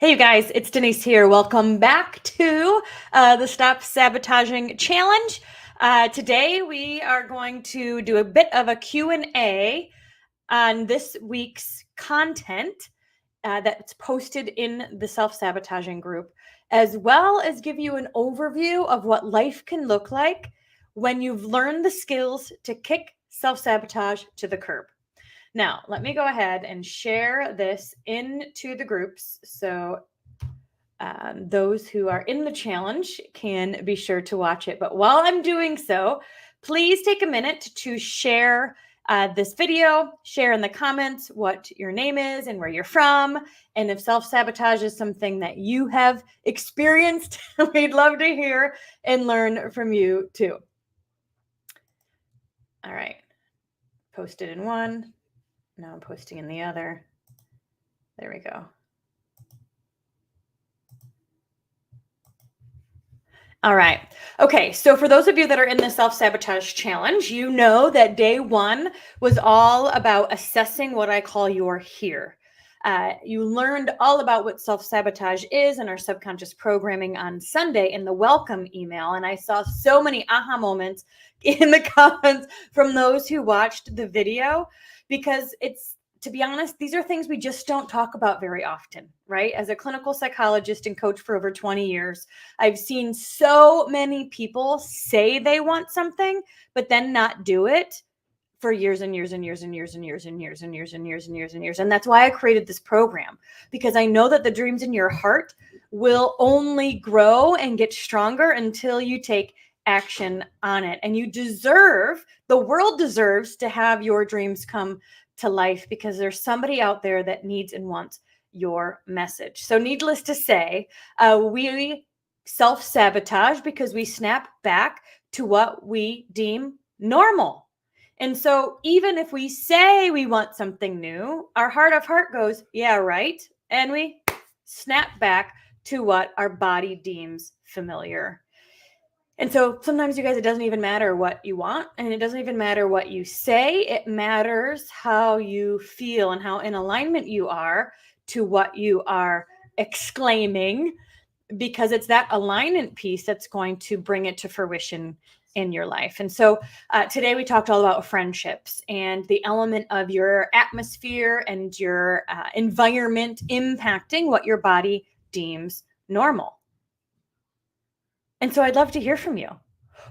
Hey, you guys, it's Denise here. Welcome back to the Stop Sabotaging Challenge. Today, we are going to do a bit of a Q&A on this week's content that's posted in the self-sabotaging group, as well as give you an overview of what life can look like when you've learned the skills to kick self-sabotage to the curb. Now, let me go ahead and share this into the groups so those who are in the challenge can be sure to watch it. But while I'm doing so, please take a minute to share this video, share in the comments what your name is and where you're from. And if self-sabotage is something that you have experienced, we'd love to hear and learn from you too. All right. Posted in one. Now I'm posting in the other. There we go. All right. Okay. So for those of you that are in the self-sabotage challenge, you know that day one was all about assessing what I call your here. You learned all about what self-sabotage is and our subconscious programming on Sunday in the welcome email. And I saw so many aha moments in the comments from those who watched the video, because to be honest, these are things we just don't talk about very often, right? As a clinical psychologist and coach for over 20 years, I've seen so many people say they want something, but then not do it for years and years and years and years and years and years and years and years and years and years. And that's why I created this program, because I know that the dreams in your heart will only grow and get stronger until you take action on it. And the world deserves to have your dreams come to life, because there's somebody out there that needs and wants your message. So needless to say, we self-sabotage because we snap back to what we deem normal. And so even if we say we want something new, our heart of heart goes, yeah, right. And we snap back to what our body deems familiar. And so sometimes, you guys, it doesn't even matter what you want, and it doesn't even matter what you say. It matters how you feel and how in alignment you are to what you are exclaiming, because it's that alignment piece that's going to bring it to fruition in your life. And so today we talked all about friendships and the element of your atmosphere and your environment impacting what your body deems normal. And so I'd love to hear from you.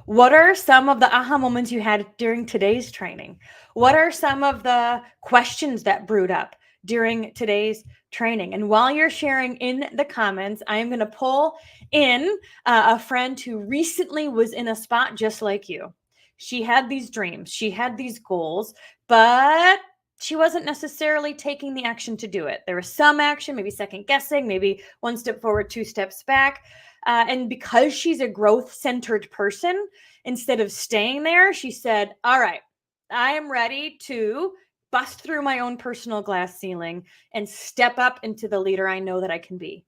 What are some of the aha moments you had during today's training? What are some of the questions that brewed up during today's training? And while you're sharing in the comments, I am going to pull in a friend who recently was in a spot just like you. She had these dreams, she had these goals, but she wasn't necessarily taking the action to do it. There was some action, maybe second guessing, maybe one step forward, two steps back. And because she's a growth-centered person, instead of staying there, she said, all right, I am ready to bust through my own personal glass ceiling and step up into the leader I know that I can be.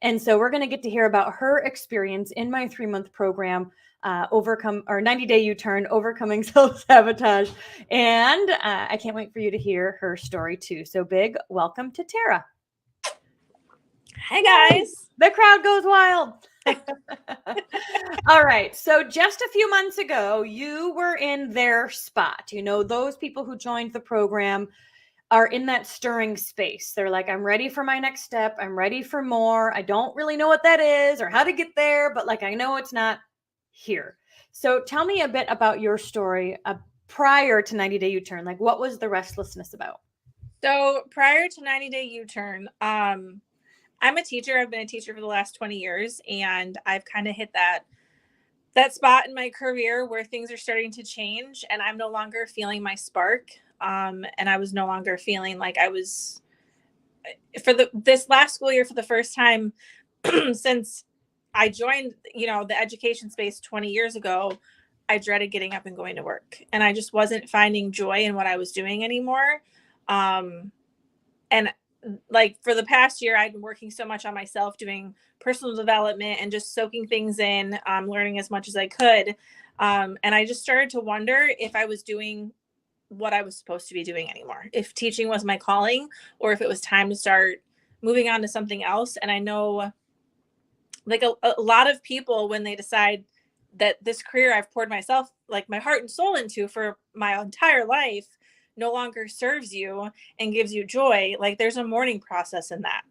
And so we're going to get to hear about her experience in my 3-month program, 90-day U-turn, overcoming self-sabotage. And I can't wait for you to hear her story too. So big welcome to Tara. Hi, guys. The crowd goes wild. All right. So just a few months ago, you were in their spot. You know, those people who joined the program are in that stirring space. They're like, I'm ready for my next step. I'm ready for more. I don't really know what that is or how to get there, but like, I know it's not here. So tell me a bit about your story prior to 90-day U-turn. Like, what was the restlessness about? So prior to 90-day U-turn, I'm a teacher. I've been a teacher for the last 20 years, and I've kind of hit that spot in my career where things are starting to change, and I'm no longer feeling my spark. And I was no longer feeling like I was this last school year for the first time since I joined, the education space 20 years ago. I dreaded getting up and going to work, and I just wasn't finding joy in what I was doing anymore. And like for the past year, I've been working so much on myself, doing personal development and just soaking things in, learning as much as I could. And I just started to wonder if I was doing what I was supposed to be doing anymore, if teaching was my calling, or if it was time to start moving on to something else. And I know like a lot of people, when they decide that this career I've poured myself, like my heart and soul into for my entire life, no longer serves you and gives you joy, like there's a mourning process in that.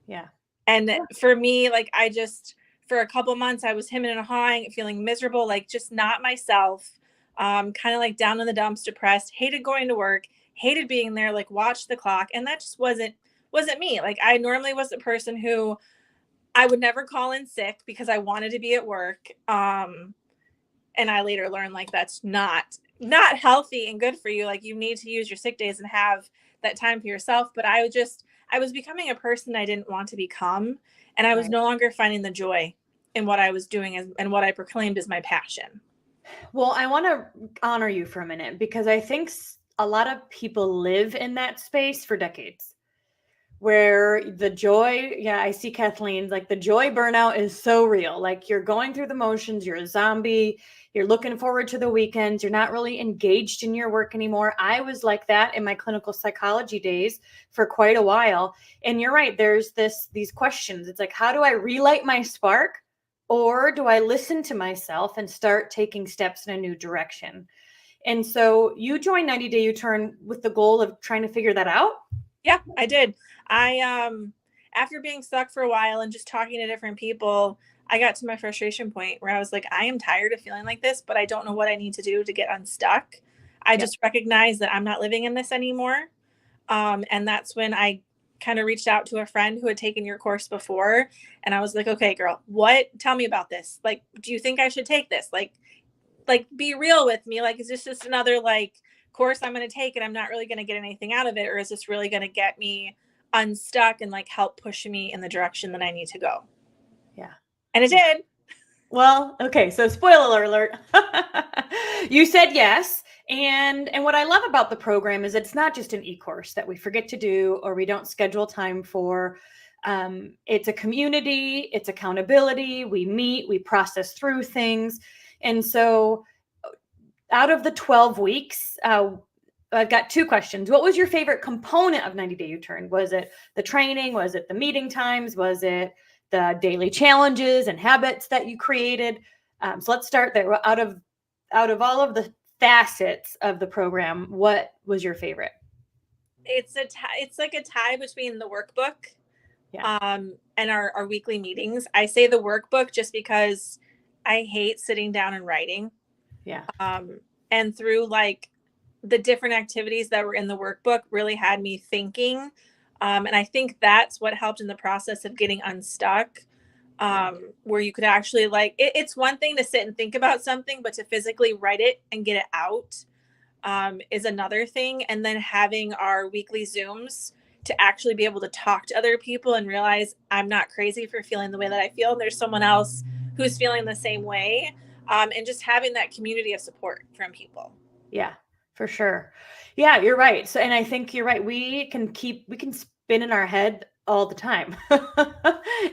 Yeah. And for me, like I just, for a couple months, I was hemming and hawing, feeling miserable, like just not myself, kind of like down in the dumps, depressed, hated going to work, hated being there, like watched the clock. And that just wasn't me. Like I normally was the person who I would never call in sick because I wanted to be at work. And I later learned like that's not healthy and good for you. Like you need to use your sick days and have that time for yourself. But I was becoming a person I didn't want to become, and I was Right. no longer finding the joy in what I was doing and what I proclaimed as my passion. Well, I want to honor you for a minute because I think a lot of people live in that space for decades where the joy, yeah, I see Kathleen's like the joy burnout is so real. Like you're going through the motions, you're a zombie, you're looking forward to the weekends, you're not really engaged in your work anymore. I was like that in my clinical psychology days for quite a while. And you're right, there's these questions. It's like, how do I relight my spark? Or do I listen to myself and start taking steps in a new direction? And so you joined 90 Day U-Turn with the goal of trying to figure that out? Yeah, I did. I after being stuck for a while and just talking to different people, I got to my frustration point where I was like, I am tired of feeling like this, but I don't know what I need to do to get unstuck. I Yep. just recognized that I'm not living in this anymore. And that's when I kind of reached out to a friend who had taken your course before. And I was like, okay, girl, tell me about this. Like, do you think I should take this? Like be real with me. Like, is this just another like course I'm going to take and I'm not really going to get anything out of it? Or is this really going to get me unstuck and like help push me in the direction that I need to go? Yeah. And it did. Well, okay, so spoiler alert. You said yes. And what I love about the program is it's not just an e-course that we forget to do or we don't schedule time for. It's a community, it's accountability. We meet, we process through things. And so out of the 12 weeks, I've got two questions. What was your favorite component of 90 Day U-Turn? Was it the training? Was it the meeting times? Was it the daily challenges and habits that you created? So let's start there. Out of all of the facets of the program, what was your favorite? It's like a tie between the workbook Yeah. and our weekly meetings. I say the workbook just because I hate sitting down and writing. Yeah. And through like the different activities that were in the workbook really had me thinking. And I think that's what helped in the process of getting unstuck. Where you could actually like it's one thing to sit and think about something, but to physically write it and get it out is another thing. And then having our weekly Zooms to actually be able to talk to other people and realize I'm not crazy for feeling the way that I feel. There's someone else who's feeling the same way. And just having that community of support from people. Yeah, for sure. Yeah, you're right. So, and I think you're right. We can spin in our head all the time.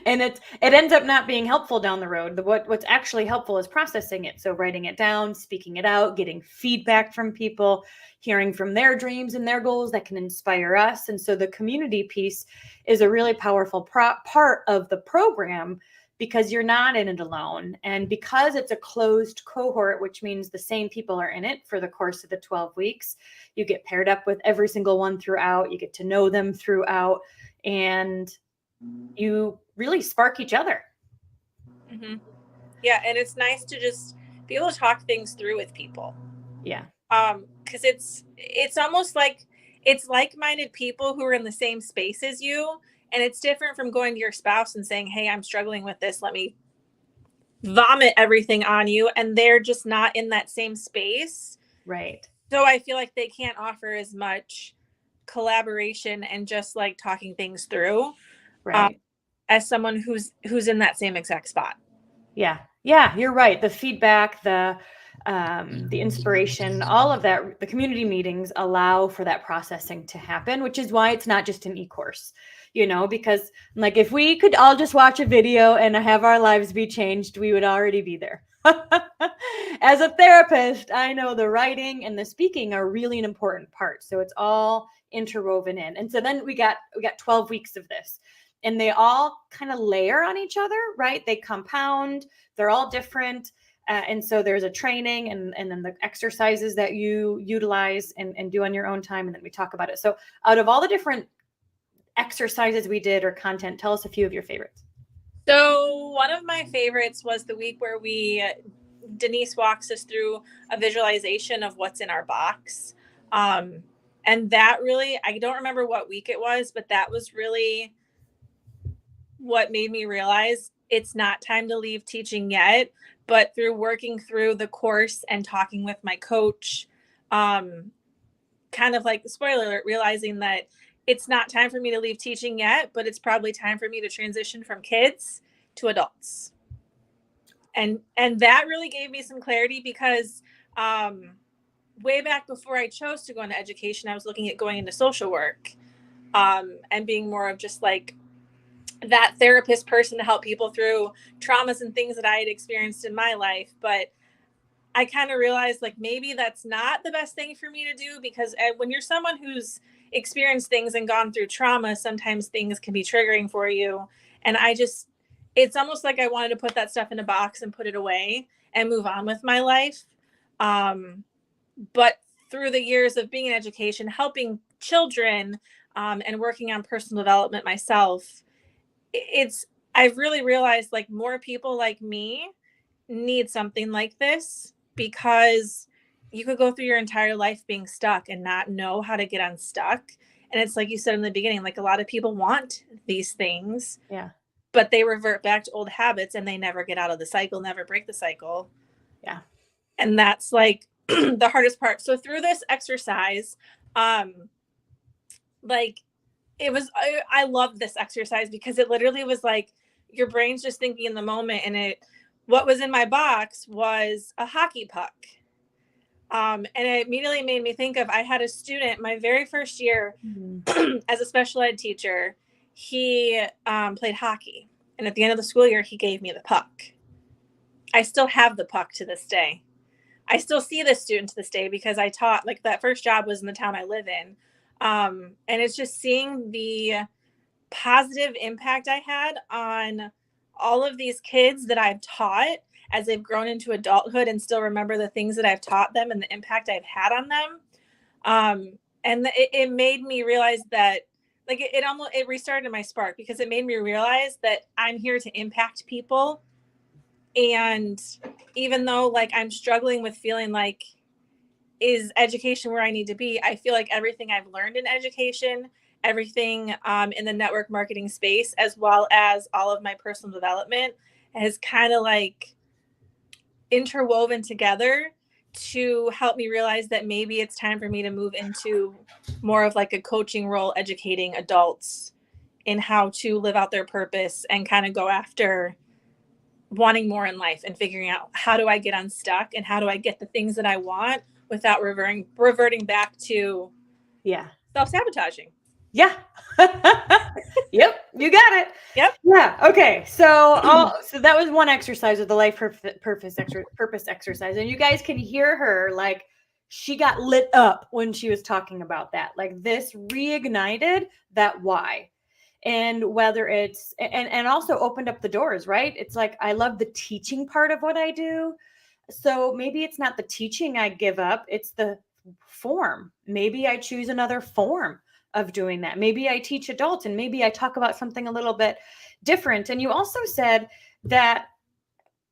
And it ends up not being helpful down the road. What's actually helpful is processing it. So writing it down, speaking it out, getting feedback from people, hearing from their dreams and their goals that can inspire us. And so the community piece is a really powerful part of the program because you're not in it alone. And because it's a closed cohort, which means the same people are in it for the course of the 12 weeks, you get paired up with every single one throughout, you get to know them throughout, and you really spark each other. Mm-hmm. Yeah. And it's nice to just be able to talk things through with people. Yeah. Because it's almost like it's like-minded people who are in the same space as you. And it's different from going to your spouse and saying, hey, I'm struggling with this. Let me vomit everything on you. And they're just not in that same space. Right. So I feel like they can't offer as much collaboration and just like talking things through Right. as someone who's in that same exact spot. Yeah. Yeah, you're right. The feedback, the inspiration, all of that, the community meetings allow for that processing to happen, which is why it's not just an e-course, because like if we could all just watch a video and have our lives be changed, we would already be there. As a therapist, I know the writing and the speaking are really an important part. So it's all interwoven in. And so then we got 12 weeks of this. And they all kind of layer on each other, right? They compound, they're all different. And so there's a training and then the exercises that you utilize and do on your own time. And then we talk about it. So out of all the different exercises we did or content, tell us a few of your favorites. So one of my favorites was the week where Denise walks us through a visualization of what's in our box. And that really, I don't remember what week it was, but that was really what made me realize it's not time to leave teaching yet. But through working through the course and talking with my coach, kind of like the spoiler alert, realizing that it's not time for me to leave teaching yet, but it's probably time for me to transition from kids to adults. And that really gave me some clarity because way back before I chose to go into education, I was looking at going into social work and being more of just like that therapist person to help people through traumas and things that I had experienced in my life. But I kind of realized like maybe that's not the best thing for me to do because when you're someone who's experienced things and gone through trauma, sometimes things can be triggering for you. And it's almost like I wanted to put that stuff in a box and put it away and move on with my life. But through the years of being in education, helping children and working on personal development myself, I've really realized like more people like me need something like this because you could go through your entire life being stuck and not know how to get unstuck. And it's like you said in the beginning, like a lot of people want these things, Yeah. but they revert back to old habits and they never get out of the cycle, never break the cycle. Yeah. And that's like the hardest part. So through this exercise, like it was, I loved this exercise because it literally was like your brain's just thinking in the moment. And what was in my box was a hockey puck. And it immediately made me think of, I had a student my very first year as a special ed teacher. He played hockey. And at the end of the school year, he gave me the puck. I still have the puck to this day. I still see this student to this day because I taught, like that first job was in the town I live in. And it's just seeing the positive impact I had on all of these kids that I've taught as they've grown into adulthood and still remember the things that I've taught them and the impact I've had on them. And it made me realize that like it restarted my spark because it made me realize that I'm here to impact people. And even though like I'm struggling with feeling like, is education where I need to be? I feel like everything I've learned in education, everything in the network marketing space, as well as all of my personal development has kind of like interwoven together to help me realize that maybe it's time for me to move into more of like a coaching role, educating adults in how to live out their purpose and kind of go after wanting more in life and figuring out how do I get unstuck and how do I get the things that I want without reverting back to self-sabotaging. Yeah. Yep. You got it. Yep. Yeah. Okay. So that was one exercise of the life purpose exercise. And you guys can hear her, like she got lit up when she was talking about that. Like this reignited that why. And whether it's, and also opened up the doors, right? It's like, I love the teaching part of what I do. So maybe it's not the teaching I give up, it's the form. Maybe I choose another form of doing that. Maybe I teach adults and maybe I talk about something a little bit different. And you also said that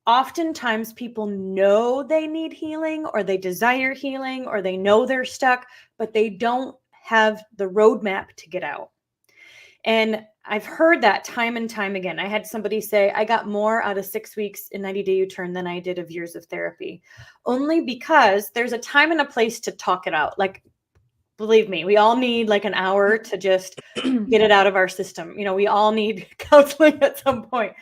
oftentimes people know they need healing or they desire healing or they know they're stuck, but they don't have the roadmap to get out. And I've heard that time and time again. I had somebody say, I got more out of 6 weeks in 90-day U-turn than I did of years of therapy, only because there's a time and a place to talk it out. Like, believe me, we all need like an hour to just get it out of our system. You know, we all need counseling at some point.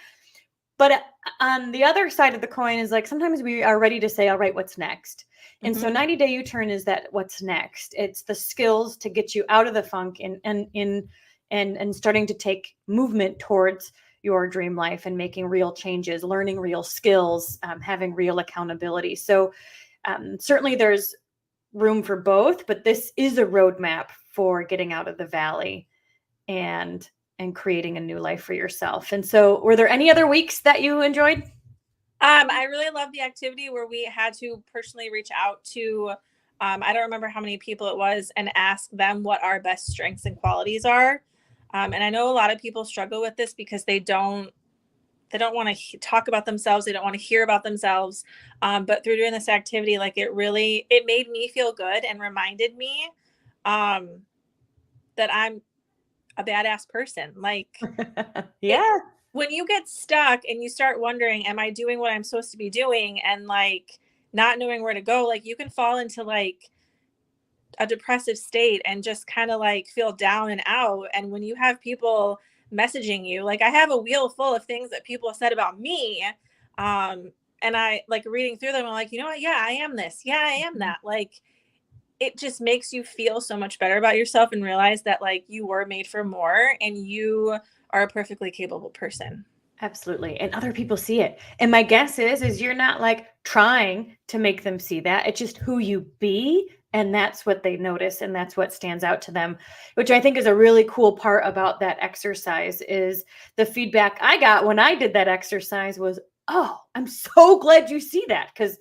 But on the other side of the coin is like, sometimes we are ready to say, all right, what's next? And so 90-day U-turn is that what's next. It's the skills to get you out of the funk and starting to take movement towards your dream life and making real changes, learning real skills, having real accountability. So certainly there's room for both, but this is a roadmap for getting out of the valley and and creating a new life for yourself. And so were there any other weeks that you enjoyed? I really love the activity where we had to personally reach out to, I don't remember how many people it was, and ask them what our best strengths and qualities are. And I know a lot of people struggle with this because they don't want to talk about themselves. They don't want to hear about themselves. But through doing this activity, like it made me feel good and reminded me um, that I'm a badass person. Like it, Yeah. when you get stuck and you start wondering, am I doing what I'm supposed to be doing? And like not knowing where to go, like you can fall into like a depressive state and just kind of like feel down and out. And when you have people messaging you, like I have a wheel full of things that people have said about me. And I like reading through them. I'm like, you know what? Yeah, I am this. Yeah, I am that. Like, it just makes you feel so much better about yourself and realize that like you were made for more and you are a perfectly capable person. Absolutely. And other people see it. And my guess is you're not like trying to make them see that. It's just who you be. And that's what they notice. And that's what stands out to them, which I think is a really cool part about that exercise is the feedback I got when I did that exercise was, oh, I'm so glad you see that. Because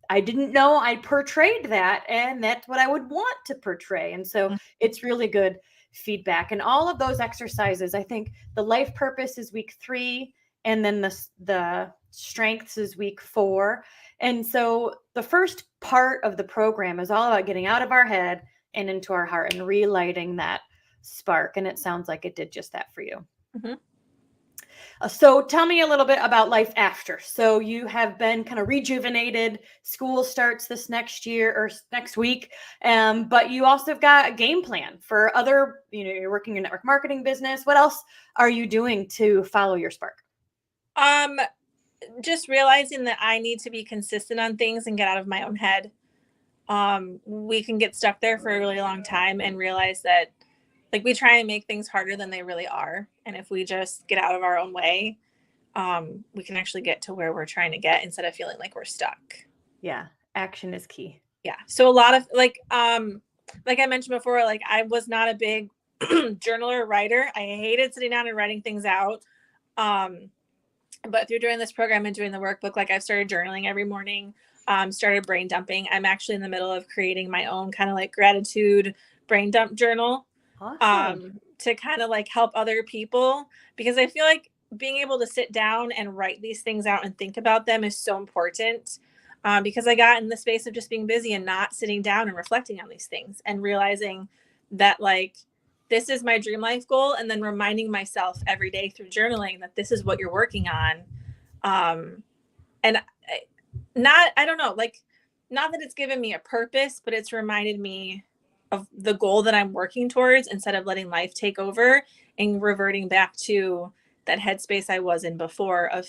I didn't know I portrayed that, and that's what I would want to portray. And so it's really good feedback. And all of those exercises, I think the life purpose is week 3, and then the strengths is week 4. And so the first part of the program is all about getting out of our head and into our heart and relighting that spark. And it sounds like it did just that for you. Mm-hmm. So tell me a little bit about life after. So you have been kind of rejuvenated. School starts this next year or next week, but you also have got a game plan for other, you're working your network marketing business. What else are you doing to follow your spark? Just realizing that I need to be consistent on things and get out of my own head. We can get stuck there for a really long time and realize that like we try and make things harder than they really are. And if we just get out of our own way, we can actually get to where we're trying to get instead of feeling like we're stuck. Yeah. Action is key. Yeah. So a lot of like I mentioned before, like I was not a big journaler or writer. I hated sitting down and writing things out. But through doing this program and doing the workbook, like I've started journaling every morning, started brain dumping. I'm actually in the middle of creating my own kind of like gratitude brain dump journal. Awesome. To kind of like help other people because I feel like being able to sit down and write these things out and think about them is so important. Because I got in the space of just being busy and not sitting down and reflecting on these things and realizing that like this is my dream life goal, and then reminding myself every day through journaling that this is what you're working on. And I don't know, like not that it's given me a purpose, but it's reminded me of the goal that I'm working towards instead of letting life take over and reverting back to that headspace I was in before of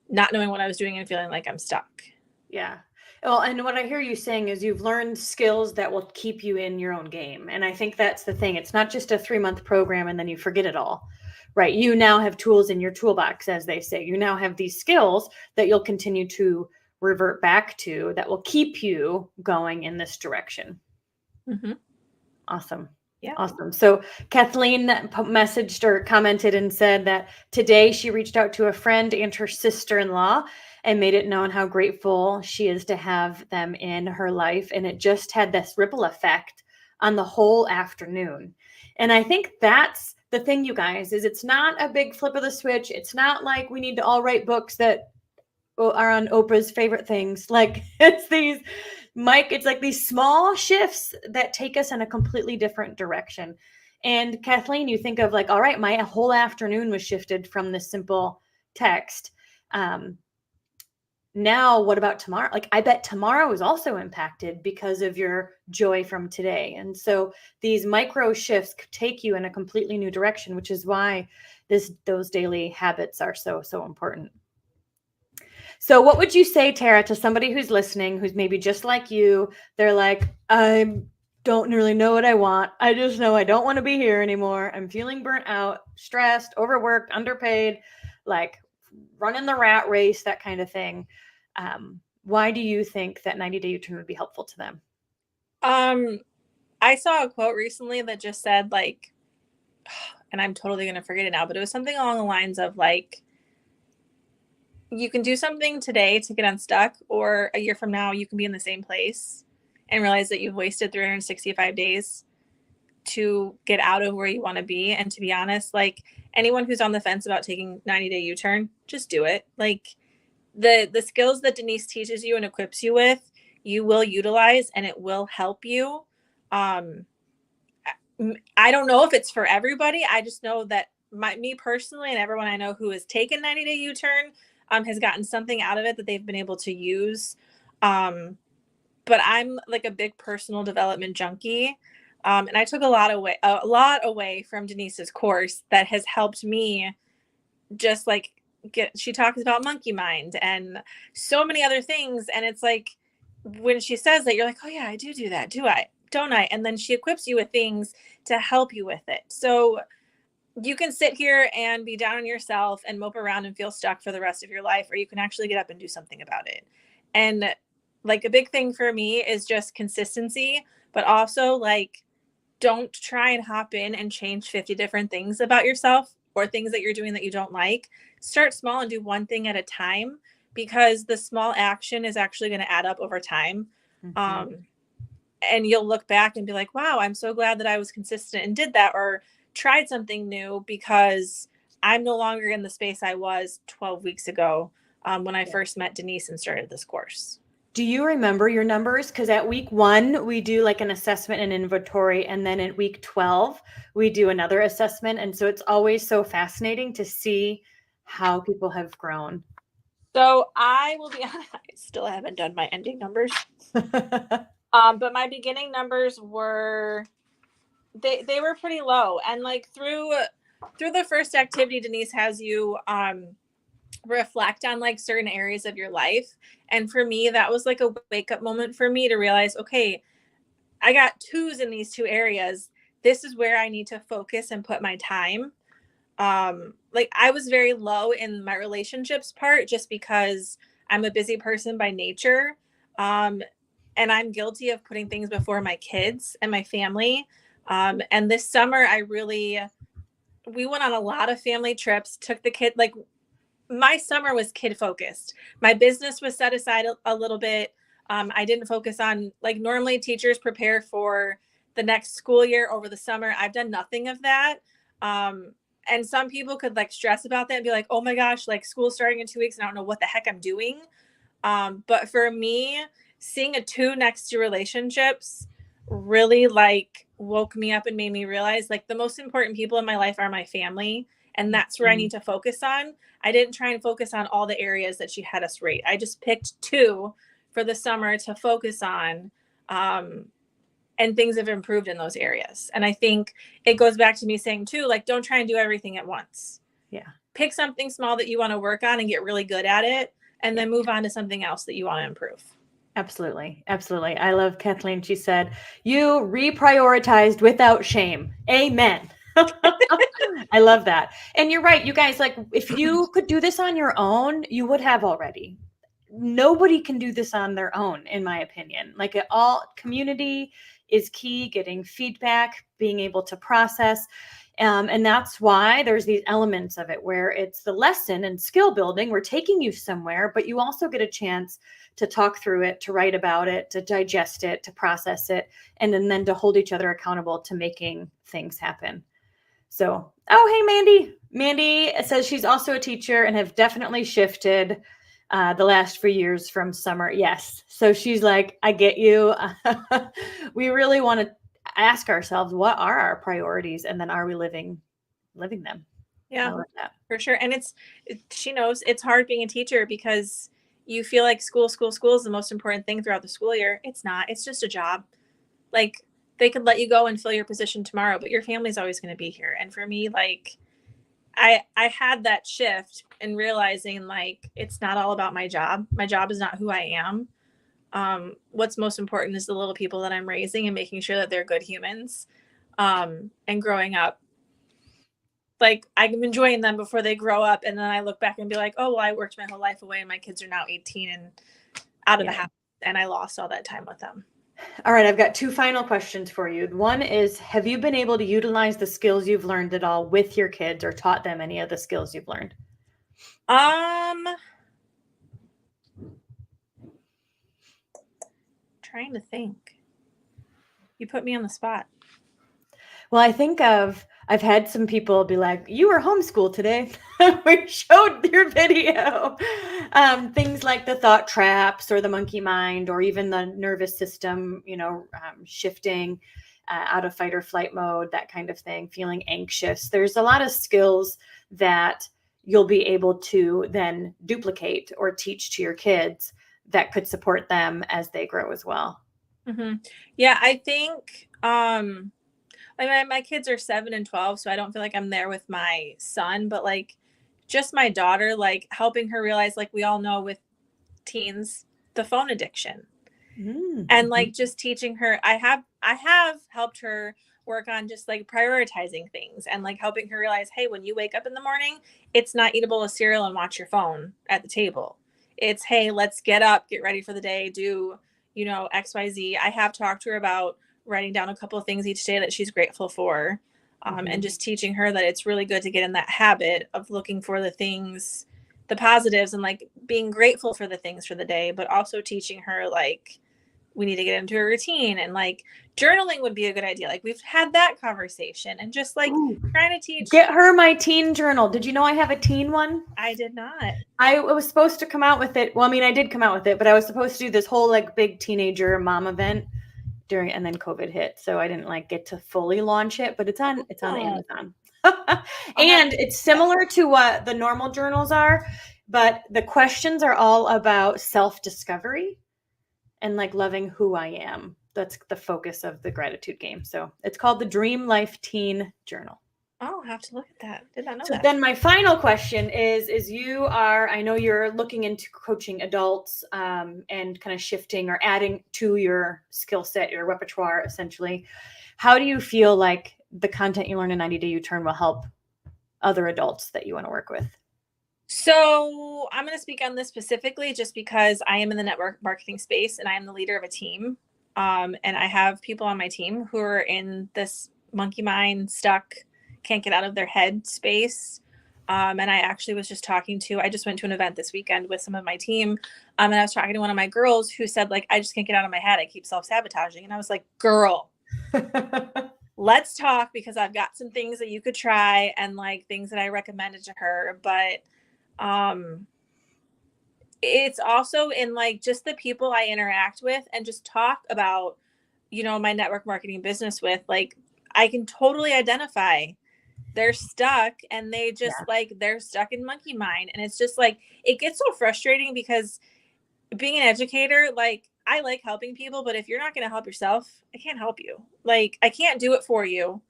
not knowing what I was doing and feeling like I'm stuck. Yeah. Well, and what I hear you saying is you've learned skills that will keep you in your own game. And I think that's the thing. It's not just a 3-month program and then you forget it all, right? You now have tools in your toolbox, as they say. You now have these skills that you'll continue to revert back to that will keep you going in this direction. Mm-hmm. Awesome. Yeah. Awesome. So Kathleen messaged or commented and said that today she reached out to a friend and her sister-in-law and made it known how grateful she is to have them in her life. And it just had this ripple effect on the whole afternoon. And I think that's the thing, you guys, is it's not a big flip of the switch. It's not like we need to all write books that are on Oprah's favorite things. Like it's like these small shifts that take us in a completely different direction. And Kathleen, you think of like, all right, my whole afternoon was shifted from this simple text. Now what about tomorrow? Like I bet tomorrow is also impacted because of your joy from today. And so these micro shifts take you in a completely new direction, which is why those daily habits are so important. So what would you say, Tara, to somebody who's listening, who's maybe just like you? They're like, I don't really know what I want. I just know I don't want to be here anymore. I'm feeling burnt out, stressed, overworked, underpaid, like running the rat race, that kind of thing. Why do you think that 90-day U-turn would be helpful to them? I saw a quote recently that just said like, and I'm totally going to forget it now, but it was something along the lines of like, you can do something today to get unstuck, or a year from now, you can be in the same place and realize that you've wasted 365 days to get out of where you want to be. And to be honest, like anyone who's on the fence about taking 90-day U-turn, just do it. Like the skills that Denise teaches you and equips you with, you will utilize and it will help you. I don't know if it's for everybody. I just know that me personally and everyone I know who has taken 90-day U-turn has gotten something out of it that they've been able to use. But I'm like a big personal development junkie. And I took a lot away from Denise's course that has helped me just like she talks about monkey mind and so many other things. And it's like, when she says that, you're like, oh yeah, I do that. Do I? Don't I? And then she equips you with things to help you with it. So you can sit here and be down on yourself and mope around and feel stuck for the rest of your life, or you can actually get up and do something about it. And like a big thing for me is just consistency, but also like, don't try and hop in and change 50 different things about yourself or things that you're doing that you don't like. Start small and do one thing at a time, because the small action is actually going to add up over time. And you'll look back and be like, wow, I'm so glad that I was consistent and did that, or tried something new, because I'm no longer in the space I was 12 weeks ago when I first met Denise and started this course. Do you remember your numbers? Because at week 1, we do like an assessment and inventory. And then at week 12, we do another assessment. And so it's always so fascinating to see how people have grown. So I will be honest, I still haven't done my ending numbers. But my beginning numbers were, they were pretty low. And like through the first activity, Denise has you reflect on like certain areas of your life. And for me, that was like a wake up moment for me to realize, okay, I got 2s in these 2 areas. This is where I need to focus and put my time. Like I was very low in my relationships part, just because I'm a busy person by nature. And I'm guilty of putting things before my kids and my family. And this summer, we went on a lot of family trips, took the kid, like my summer was kid focused. My business was set aside a little bit. I didn't focus on, like, normally teachers prepare for the next school year over the summer. I've done nothing of that. And some people could like stress about that and be like, oh my gosh, like school's starting in 2 weeks and I don't know what the heck I'm doing. But for me, seeing a 2 next to relationships really like woke me up and made me realize like the most important people in my life are my family. And that's where I need to focus on. I didn't try and focus on all the areas that she had us rate. I just picked 2 for the summer to focus on. And things have improved in those areas. And I think it goes back to me saying too, like, don't try and do everything at once. Yeah. Pick something small that you want to work on and get really good at it, and then move on to something else that you want to improve. Absolutely. Absolutely. I love Kathleen. She said, you reprioritized without shame. Amen. I love that. And you're right. You guys, like, if you could do this on your own, you would have already. Nobody can do this on their own, in my opinion. Like, all community is key, getting feedback, being able to process. And that's why there's these elements of it where it's the lesson and skill building. We're taking you somewhere, but you also get a chance to talk through it, to write about it, to digest it, to process it, and then to hold each other accountable to making things happen. So, oh, hey, Mandy. Mandy says she's also a teacher and have definitely shifted the last few years from summer. Yes. So she's like, I get you. We really want to ask ourselves, what are our priorities? And then are we living them? Yeah, I love that. for sure. And she knows it's hard being a teacher because you feel like school is the most important thing throughout the school year. It's not. It's just a job. Like, they could let you go and fill your position tomorrow, but your family's always going to be here. And for me, like, I had that shift in realizing like it's not all about my job. My job is not who I am. What's most important is the little people that I'm raising and making sure that they're good humans. And growing up, like, I'm enjoying them before they grow up. And then I look back and be like, oh, well, I worked my whole life away and my kids are now 18 and out of the house, and I lost all that time with them. All right, I've got two final questions for you. One is, have you been able to utilize the skills you've learned at all with your kids or taught them any of the skills you've learned? Trying to think. You put me on the spot. Well, I've had some people be like, you were homeschooled today. We showed your video. Things like the thought traps or the monkey mind or even the nervous system, shifting out of fight or flight mode, that kind of thing, feeling anxious. There's a lot of skills that you'll be able to then duplicate or teach to your kids that could support them as they grow as well. Mm-hmm. Yeah, I think my kids are 7 and 12, so I don't feel like I'm there with my son, but like just my daughter, like helping her realize, like we all know with teens, the phone addiction. Mm-hmm. And like just teaching her, I have helped her work on just like prioritizing things and like helping her realize, hey, when you wake up in the morning, it's not eat a bowl of cereal and watch your phone at the table. It's, hey, let's get up, get ready for the day, do, XYZ. I have talked to her about writing down a couple of things each day that she's grateful for. And just teaching her that it's really good to get in that habit of looking for the things, the positives, and like being grateful for the things for the day, but also teaching her like we need to get into a routine, and like journaling would be a good idea. Like we've had that conversation and just like trying to teach. Get her my teen journal. Did you know I have a teen one? I did not. I was supposed to come out with it. Well, I mean, I did come out with it, but I was supposed to do this whole like big teenager mom event and then COVID hit. So I didn't like get to fully launch it, but it's on Amazon. And it's similar to what the normal journals are, but the questions are all about self-discovery and like loving who I am. That's the focus of the gratitude game. So it's called the Dream Life Teen Journal. Oh, I'll have to look at that. Did not know So that. then my final question is I know you're looking into coaching adults and kind of shifting or adding to your skill set, your repertoire, essentially. How do you feel like the content you learn in 90 Day U-Turn will help other adults that you want to work with? So I'm going to speak on this specifically just because I am in the network marketing space and I am the leader of a team. And I have people on my team who are in this monkey mind, stuck, can't get out of their head space. And I actually was just I just went to an event this weekend with some of my team. And I was talking to one of my girls who said, like, I just can't get out of my head. I keep self-sabotaging. And I was like, girl, let's talk, because I've got some things that you could try and like things that I recommended to her. But it's also in like just the people I interact with and just talk about, my network marketing business with, like, I can totally identify they're stuck and they just like, they're stuck in monkey mind. And it's just like, it gets so frustrating because being an educator, like I like helping people, but if you're not going to help yourself, I can't help you. Like I can't do it for you.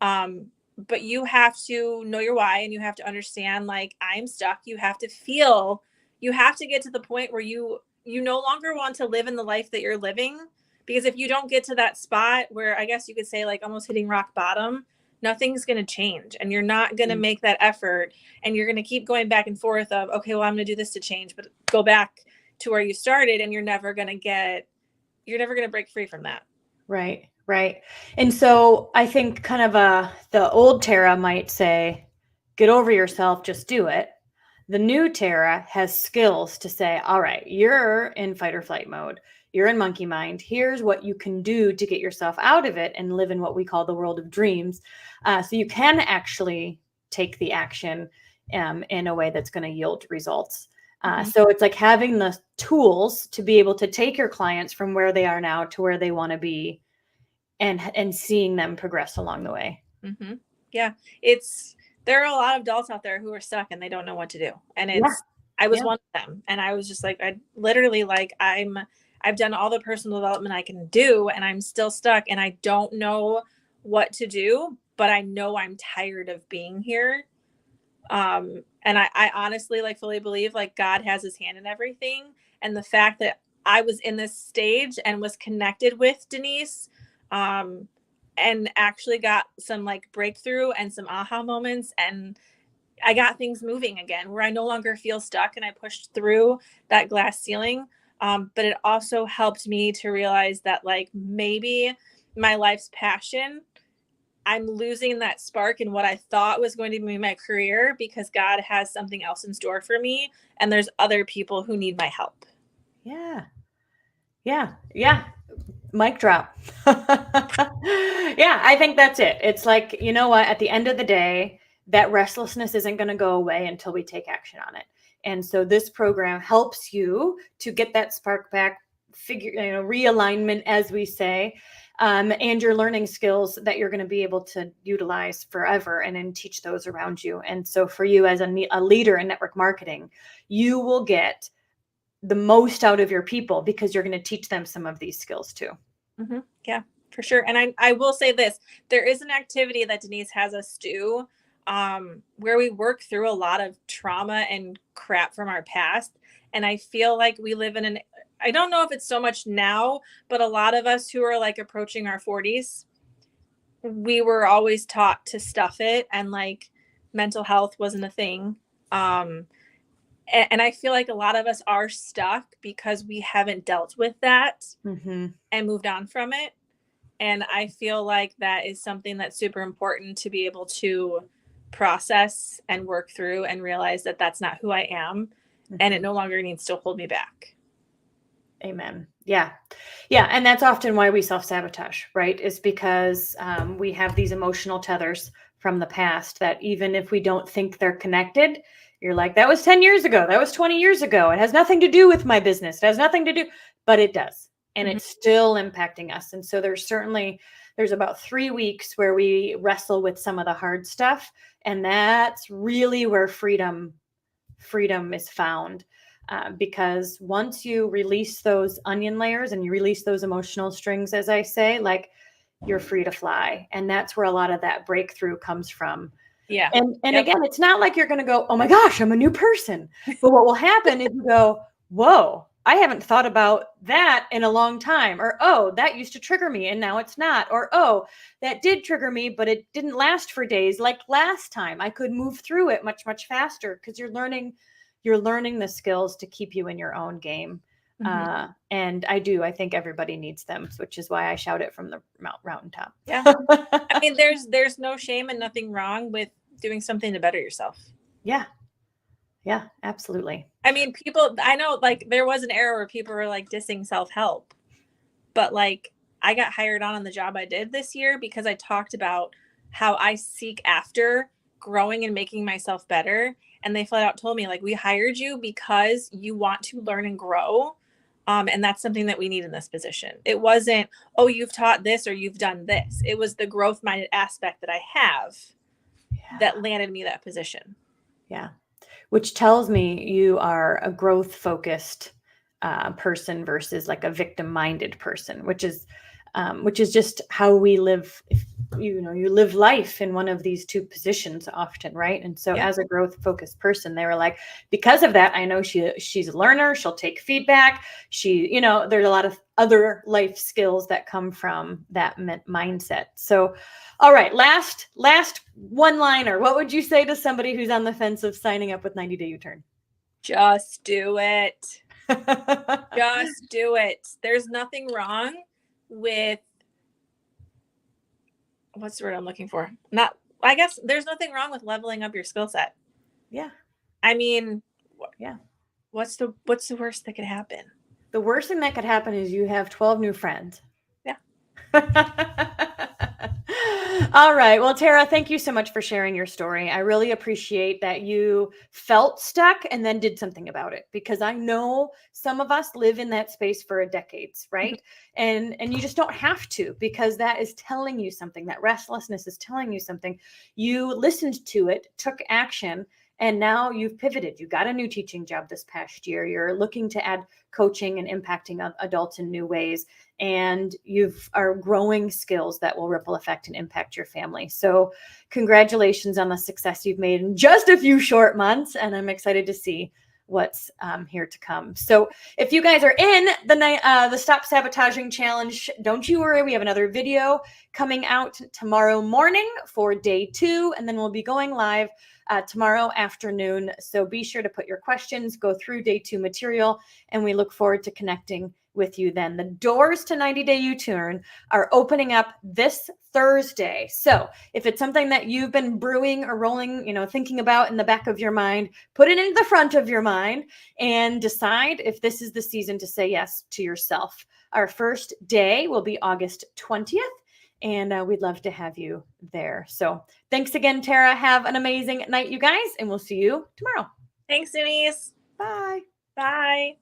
But you have to know your why and you have to understand, like, I'm stuck. You have to get to the point where you no longer want to live in the life that you're living, because if you don't get to that spot where I guess you could say like almost hitting rock bottom, nothing's going to change and you're not going to make that effort. And you're going to keep going back and forth of, okay, well, I'm going to do this to change, but go back to where you started and you're never going to break free from that. Right. Right. And so I think kind of the old Tara might say, get over yourself, just do it. The new Tara has skills to say, all right, you're in fight or flight mode. You're in monkey mind. Here's what you can do to get yourself out of it and live in what we call the world of dreams. So you can actually take the action in a way that's going to yield results. So it's like having the tools to be able to take your clients from where they are now to where they want to be, and seeing them progress along the way. Mm-hmm. Yeah. There are a lot of adults out there who are stuck and they don't know what to do. And I was one of them. And I was just like, I literally like, I've done all the personal development I can do and I'm still stuck and I don't know what to do, but I know I'm tired of being here. And I honestly like fully believe like God has his hand in everything. And the fact that I was in this stage and was connected with Denise, and actually got some like breakthrough and some aha moments, and I got things moving again where I no longer feel stuck and I pushed through that glass ceiling. But it also helped me to realize that like maybe my life's passion, I'm losing that spark in what I thought was going to be my career because God has something else in store for me. And there's other people who need my help. Yeah. Yeah. Yeah. Mic drop. Yeah, I think that's it. It's like, you know what? At the end of the day, that restlessness isn't going to go away until we take action on it. And so this program helps you to get that spark back, realignment, as we say, and your learning skills that you're going to be able to utilize forever and then teach those around you. And so for you as a leader in network marketing, you will get the most out of your people because you're going to teach them some of these skills too. Mm-hmm. Yeah, for sure. And I will say this, there is an activity that Denise has us do where we work through a lot of trauma and crap from our past. And I feel like we live in I don't know if it's so much now, but a lot of us who are like approaching our 40s, we were always taught to stuff it and like mental health wasn't a thing. And I feel like a lot of us are stuck because we haven't dealt with that and moved on from it. And I feel like that is something that's super important to be able to process and work through and realize that that's not who I am. And it no longer needs to hold me back. Amen. Yeah. Yeah. And that's often why we self-sabotage, right? Is because we have these emotional tethers from the past that even if we don't think they're connected, you're like, that was 10 years ago. That was 20 years ago. It has nothing to do with my business. It has nothing to do, but it does. And it's still impacting us. And so there's about 3 weeks where we wrestle with some of the hard stuff. And that's really where freedom is found. Because once you release those onion layers and you release those emotional strings, as I say, like you're free to fly. And that's where a lot of that breakthrough comes from. Yeah. And again, it's not like you're going to go, oh my gosh, I'm a new person. But what will happen is you go, whoa, I haven't thought about that in a long time. Or, oh, that used to trigger me and now it's not. Or, oh, that did trigger me, but it didn't last for days like last time. I could move through it much, much faster because you're learning the skills to keep you in your own game. And I think everybody needs them, which is why I shout it from the mountaintop. Yeah. I mean, there's no shame and nothing wrong with doing something to better yourself. Yeah. Yeah, absolutely. I mean, I know like there was an era where people were like dissing self-help, but like I got hired on the job I did this year because I talked about how I seek after growing and making myself better. And they flat out told me like, we hired you because you want to learn and grow. And that's something that we need in this position. It wasn't, oh, you've taught this or you've done this. It was the growth minded aspect that I have that landed me that position. Yeah. Which tells me you are a growth focused person versus like a victim minded person, which is just how we live. You live life in one of these two positions often, right? And so as a growth focused person, they were like, because of that, I know she's a learner, she'll take feedback. There's a lot of other life skills that come from that mindset. So, all right, last one-liner. What would you say to somebody who's on the fence of signing up with 90 Day U-Turn? Just do it. Just do it. There's nothing wrong with what's the word I'm looking for? I guess there's nothing wrong with leveling up your skill set. Yeah. I mean, yeah. What's the worst that could happen? The worst thing that could happen is you have 12 new friends. Yeah. All right. Well, Tara, thank you so much for sharing your story. I really appreciate that you felt stuck and then did something about it, because I know some of us live in that space for decades, right? Mm-hmm. And you just don't have to, because that is telling you something. That restlessness is telling you something. You listened to it, took action, and now you've pivoted. You got a new teaching job this past year. You're looking to add coaching and impacting adults in new ways. And you are growing skills that will ripple effect and impact your family. So congratulations on the success you've made in just a few short months. And I'm excited to see what's here to come. So if you guys are in the Stop Sabotaging Challenge, don't you worry. We have another video coming out tomorrow morning for day 2, and then we'll be going live tomorrow afternoon. So be sure to put your questions, go through day 2 material, and we look forward to connecting with you then. The doors to 90-day U-turn are opening up this Thursday. So if it's something that you've been brewing or rolling, thinking about in the back of your mind, put it into the front of your mind and decide if this is the season to say yes to yourself. Our first day will be August 20th. And we'd love to have you there. So thanks again, Tara. Have an amazing night, you guys, and we'll see you tomorrow. Thanks, Denise. Bye. Bye.